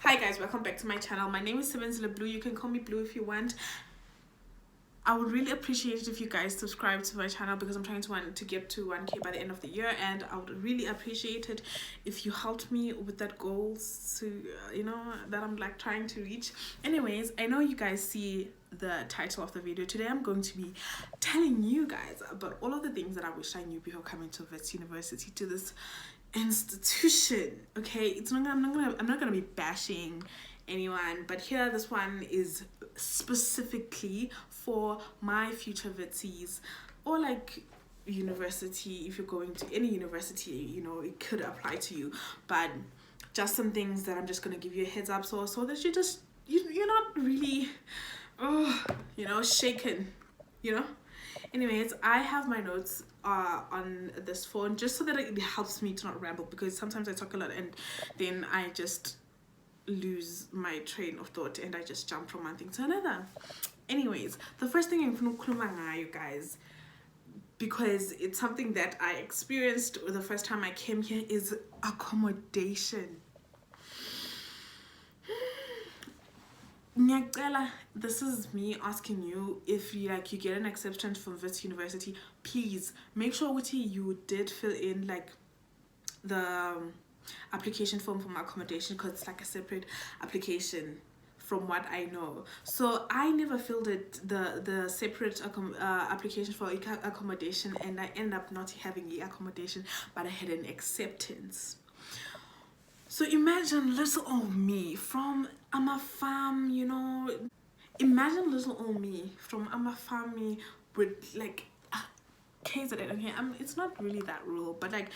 Hi guys, welcome back to my channel. My name is Sebenzile Blue. You can call me Blue if you want. I would really appreciate it if you guys subscribe to my channel because I'm trying to get to 1K by the end of the year, and I would really appreciate it if you helped me with that goal to that I'm like trying to reach. Anyways, I know you guys see the title of the video. Today I'm going to be telling you guys about all of the things that I wish I knew before coming to Wits University, to this institution. Okay, I'm not gonna be bashing anyone, but here this one is specifically for my future Witsies, or like university. If you're going to any university, it could apply to you, but just some things that I'm just gonna give you a heads up, so that you're not really shaken. Anyways, I have my notes on this phone just so that it helps me to not ramble, because sometimes I talk a lot and then I just lose my train of thought and I just jump from one thing to another. Anyways, the first thing I'm gonna khuluma you guys, because it's something that I experienced the first time I came here, is accommodation. This is me asking you, if you get an acceptance from Wits University, please make sure you did fill in like the application form for my accommodation, because it's like a separate application from what I know. So I never filled it, the separate application for accommodation, and I ended up not having the accommodation, but I had an acceptance. So imagine little old me from farm, imagine little old me from farm with like KZN. Okay, it's not really that rural, but like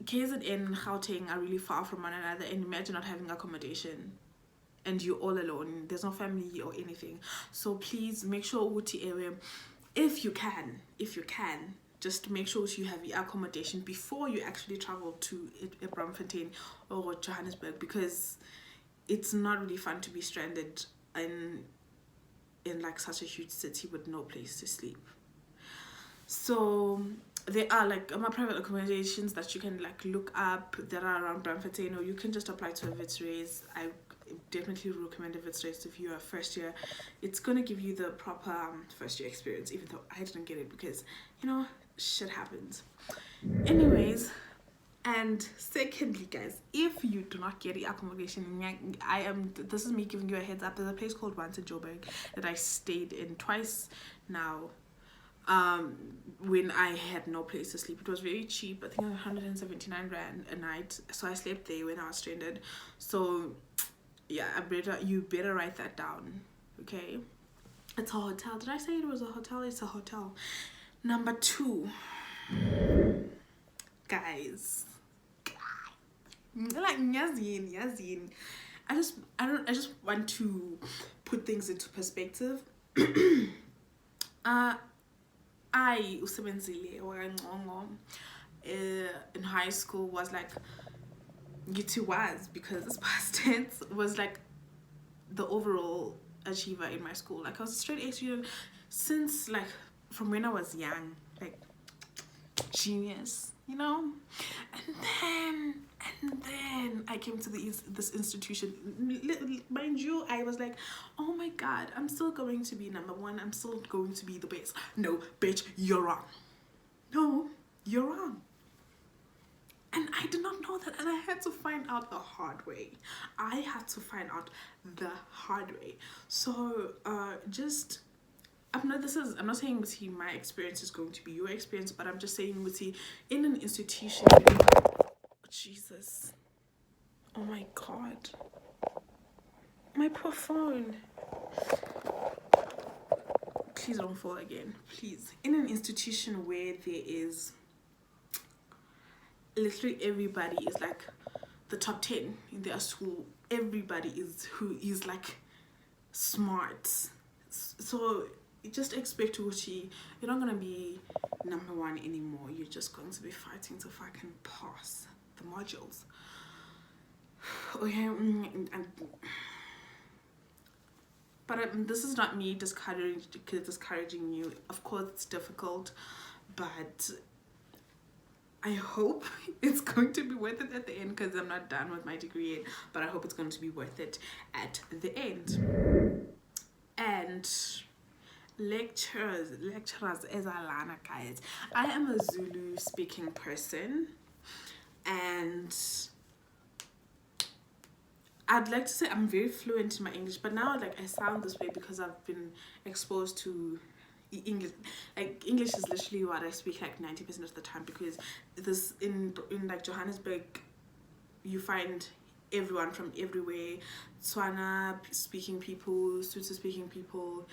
KZN and Gauteng are really far from one another, and imagine not having accommodation and you're all alone. There's no family or anything. So please make sure if you can, just make sure you have the accommodation before you actually travel to Braamfontein or Johannesburg, because it's not really fun to be stranded in like such a huge city with no place to sleep. So there are like private accommodations that you can like look up that are around Braamfontein, or you can just apply to a Wits raise. I definitely recommend a Wits raise if you're a first year. It's gonna give you the proper first year experience, even though I didn't get it because shit happens. Anyways, and secondly guys, if you do not get the accommodation, this is me giving you a heads up. There's a place called Wits in Joburg that I stayed in twice now, when I had no place to sleep. It was very cheap. I think it was 179 rand a night, so I slept there when I was stranded. So yeah, you better write that down. Okay, it's a hotel. Did I say it was a hotel? It's a hotel. Number 2, guys, like Yazin. I just want to put things into perspective. I usebenzile wakangcongo in high school was like, because this past tense was like the overall achiever in my school. Like I was a straight A student since like from when I was young, like genius, and then I came to this institution. Mind you, I was like, oh my god, I'm still going to be number 1, I'm still going to be the best. No, bitch, you're wrong. No, you're wrong. And I did not know that, and I had to find out the hard way. So I'm not saying my experience is going to be your experience, but I'm just saying in an institution. Jesus, oh my god, my poor phone. Please don't fall again, please. In an institution where there is literally everybody is like the top 10 in their school, everybody who is like smart, so you just expect you're not gonna be number 1 anymore. You're just going to be fighting to fucking pass the modules. Okay, but this is not me discouraging you. Of course it's difficult, but I hope it's going to be worth it at the end, because I'm not done with my degree yet, but I hope it's going to be worth it at the end. And lecturers as Alana, guys. I am a Zulu speaking person, and I'd like to say I'm very fluent in my English, but now like I sound this way because I've been exposed to English. Like English is literally what I speak like 90% of the time, because this in like Johannesburg, you find everyone from everywhere. Tswana speaking people, Sotho speaking people,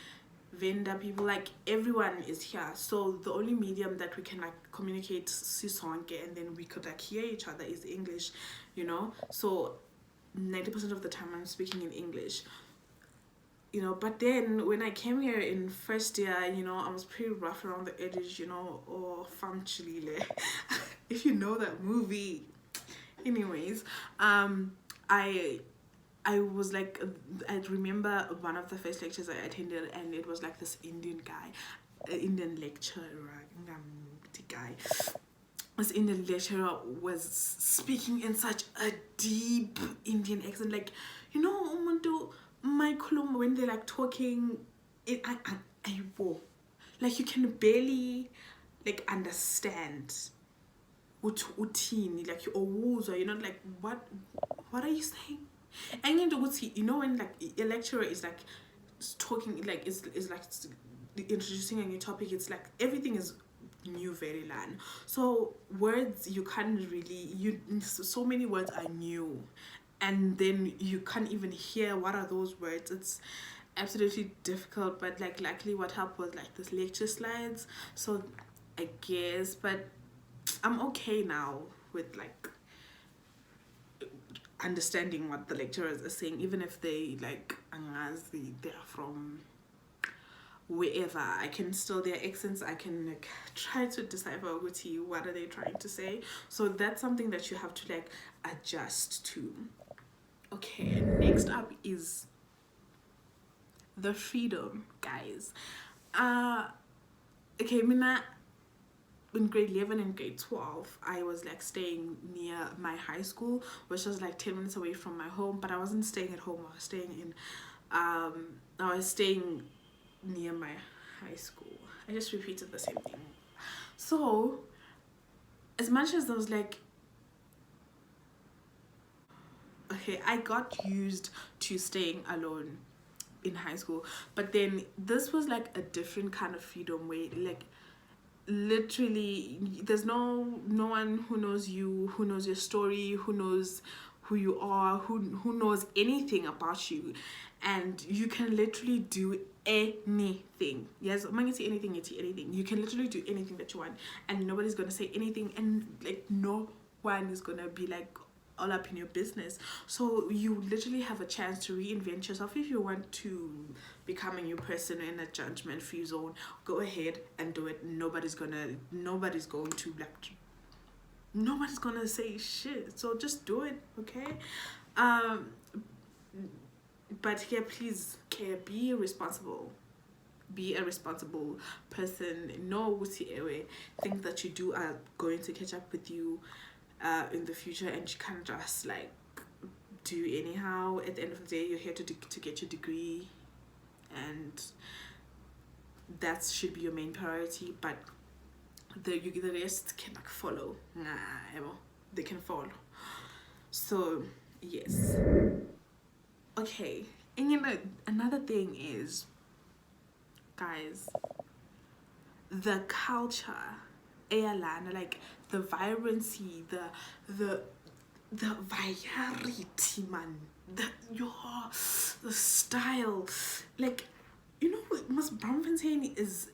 Venda people, like everyone is here. So the only medium that we can like communicate sisonke, and then we could like hear each other, is English, you know. So 90% of the time I'm speaking in English, you know. But then when I came here in first year, you know, I was pretty rough around the edges, you know, or famchilile, if you know that movie. Anyways, I was like, I remember one of the first lectures I attended, and it was like this Indian guy, Indian lecturer, guy. This Indian lecturer was speaking in such a deep Indian accent, like, you know, umuntu my khuluma, when they're like talking, like you can barely like understand utini, like you're not like, what are you saying? And you know, when like a lecturer is like talking, like is like introducing a new topic, it's like everything is new, very land. So words you can't really, so many words are new, and then you can't even hear what are those words. It's absolutely difficult. But like luckily what helped was like this lecture slides, so I guess. But I'm okay now with like understanding what the lecturers are saying, even if they like angazi, they're from wherever. I can still, their accents, I can like try to decipher what are they trying to say. So that's something that you have to like adjust to. Okay, next up is the freedom, guys. Okay, mina in grade 11 and grade 12, I was like staying near my high school, which was like 10 minutes away from my home. But I wasn't staying at home, I was staying in I was staying near my high school. I just repeated the same thing. So as much as I was like, okay, I got used to staying alone in high school, but then this was like a different kind of freedom, where like literally there's no one who knows you, who knows your story, who knows who you are, who knows anything about you, and you can literally do anything. Yes, I'm gonna say anything, anything. You can literally do anything that you want, and nobody's gonna say anything, and like no one is gonna be like all up in your business. So you literally have a chance to reinvent yourself. If you want to become a new person in a judgment-free zone, go ahead and do it. Nobody's going to like, nobody's gonna say shit. So just do it, okay? But yeah, please, be responsible. Be a responsible person. Know things that you do are going to catch up with you in the future, and you can't just like do anyhow. At the end of the day, you're here to get your degree, and that should be your main priority. But the rest can like follow. They can follow. So yes. Okay, and you know, another thing is, guys, the culture, like the vibrancy, the variety, man, the style, like, you know, Braamfontein is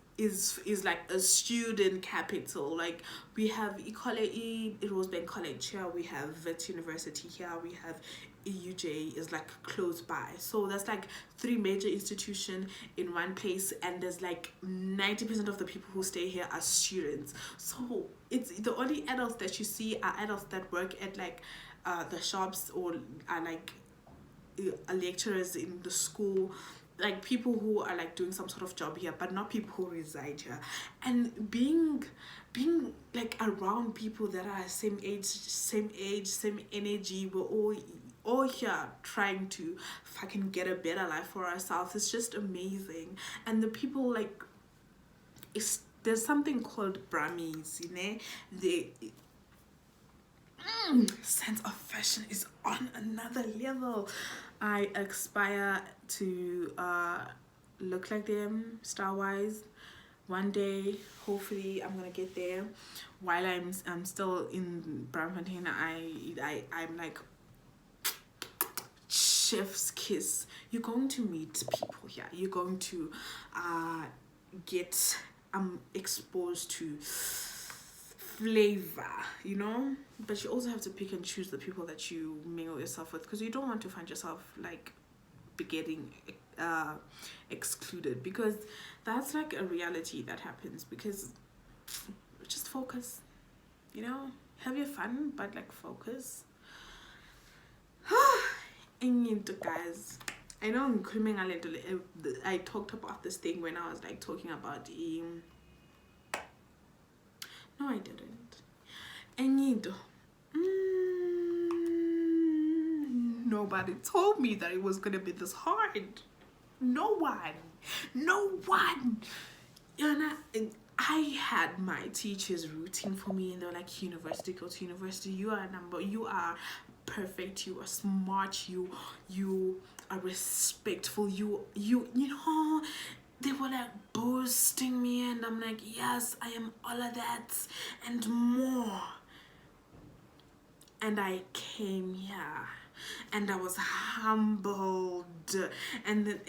like a student capital. Like we have Equality, it was Bank College here, we have Wits University here, we have EUJ is like close by. So that's like 3 major institutions in one place, and there's like 90% of the people who stay here are students. So it's the only adults that you see are adults that work at like the shops, or are like lecturers in the school. like people who are like doing some sort of job here but not people who reside here, and being like around people that are same age, same energy. We're all here trying to fucking get a better life for ourselves. It's just amazing. And the people like, there's something called Brahmis, you know, they sense of fashion is on another level. I aspire to look like them star wise one day. Hopefully I'm gonna get there. While I'm still in Brampton, I'm like, chef's kiss. You're going to meet people here. You're going to get exposed to flavor, you know. But you also have to pick and choose the people that you mingle yourself with, because you don't want to find yourself like getting excluded, because that's like a reality that happens. Because just focus, you know, have your fun, but like focus. And guys, I know I'm coming a little. I talked about this thing when I was like talking about no, I didn't. And nobody told me that it was gonna be this hard. No one. And I had my teachers rooting for me, and they were like, university, go to university. You are perfect. You are smart. You are respectful. You know. They were like boosting me, and I'm like, yes, I am all of that and more. And I came here, and I was humbled, and then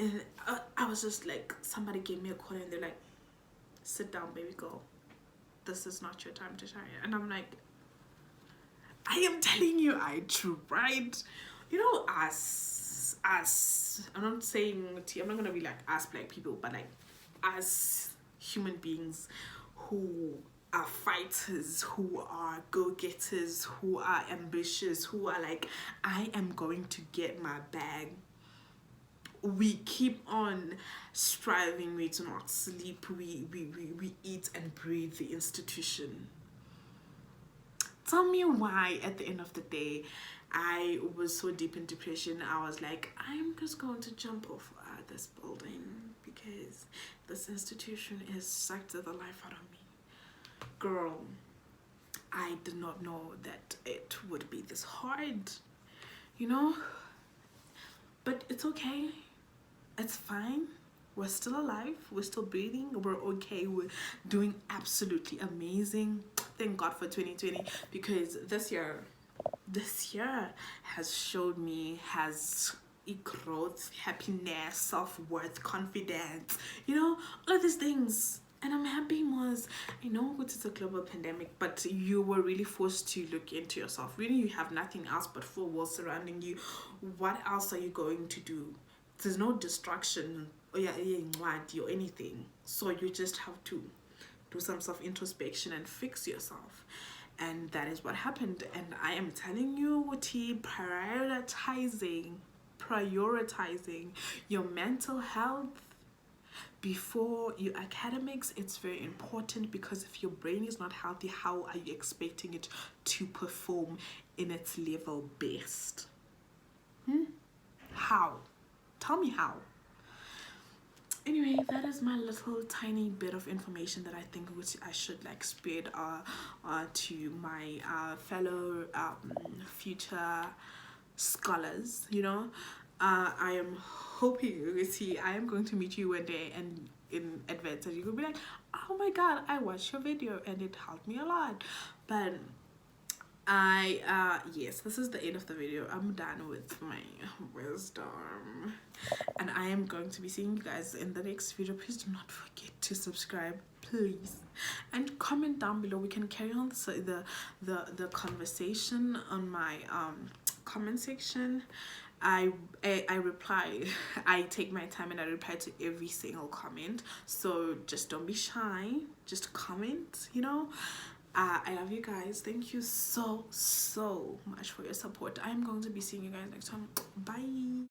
I was just like, somebody gave me a call, and they're like, sit down, baby girl, this is not your time to shine. And I'm like, I am telling you, I tried. You know, I'm not saying, I'm not gonna be like us black people, but like as human beings who are fighters, who are go-getters, who are ambitious, who are like, I am going to get my bag. We keep on striving. We do not sleep. We eat and breathe the institution. Tell me why at the end of the day I was so deep in depression. I was like, I'm just going to jump off this building because this institution has sucked the life out of me. Girl, I did not know that it would be this hard, you know? But it's okay. It's fine. We're still alive. We're still breathing. We're okay. We're doing absolutely amazing. Thank God for 2020, because this year has showed me, has growth, happiness, self-worth, confidence, you know, all of these things. And I'm happy. Was, I know it's a global pandemic, but you were really forced to look into yourself. Really, you have nothing else but four walls surrounding you. What else are you going to do? There's no distraction or anything. So you just have to do some self-introspection and fix yourself. And that is what happened. And I am telling you, T, prioritizing your mental health before your academics, it's very important, because if your brain is not healthy, how are you expecting it to perform in its level best? How? Tell me how. Anyway, that is my little tiny bit of information that I think which I should like spread to my fellow future scholars, you know. I am hoping, I am going to meet you one day and in advance, and you will be like, oh my god, I watched your video and it helped me a lot. But yes, this is the end of the video. I'm done with my wisdom, and I am going to be seeing you guys in the next video. Please do not forget to subscribe, please, and comment down below. We can carry on the conversation on my comment section. I reply. I take my time and I reply to every single comment, so just don't be shy, just comment, you know. I love you guys. Thank you so much for your support. I'm going to be seeing you guys next time. Bye.